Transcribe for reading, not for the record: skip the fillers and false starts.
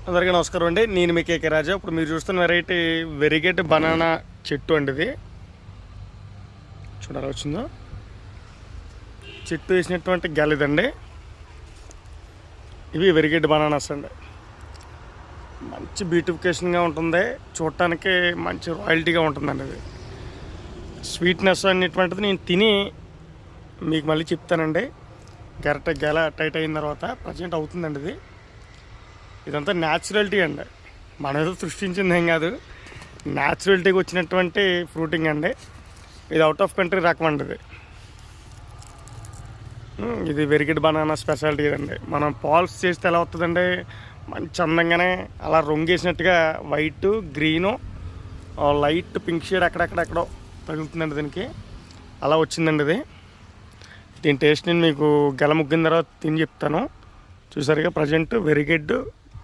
అందరికీ నమస్కారం అండి. నేను మీ కేకే రాజా. ఇప్పుడు మీరు చూస్తున్న వెరైటీ వెరిగేట్ బనానా చెట్టు అండి. ఇది చూడాలి వచ్చిందో చెట్టు వేసినటువంటి గెలదండి. ఇవి వెరిగేట్ బనానాస్ అండి. మంచి బ్యూటిఫికేషన్గా ఉంటుంది, చూడటానికి మంచి రాయల్టీగా ఉంటుందండి. ఇది స్వీట్నెస్ అనేటువంటిది నేను తిని మీకు మళ్ళీ చెప్తానండి. గెల టైట్ అయిన తర్వాత ప్రజెంట్ అవుతుందండి. ఇదంతా న్యాచురాలిటీ అండి, మన ఏదో సృష్టించింది ఏం కాదు, న్యాచురాలిటీకి వచ్చినటువంటి ఫ్రూటింగ్ అండి. ఇది అవుట్ ఆఫ్ కంట్రీ రకం అండి. ఇది వెరిగేట్ బనానా స్పెషాలిటీ అండి. మనం పాల్స్ చేస్తే ఎలా వస్తుందండి, మంచి అందంగానే అలా రొంగేసినట్టుగా white green light pink shade అక్కడెక్కడెక్కడో తగులుతుందండి. దీనికి అలా వచ్చిందండి. దీని టేస్ట్ నేను మీకు గెల ముగ్గిన తర్వాత తిని చెప్తాను. చూసారుగా ప్రజెంట్ వెరిగేట్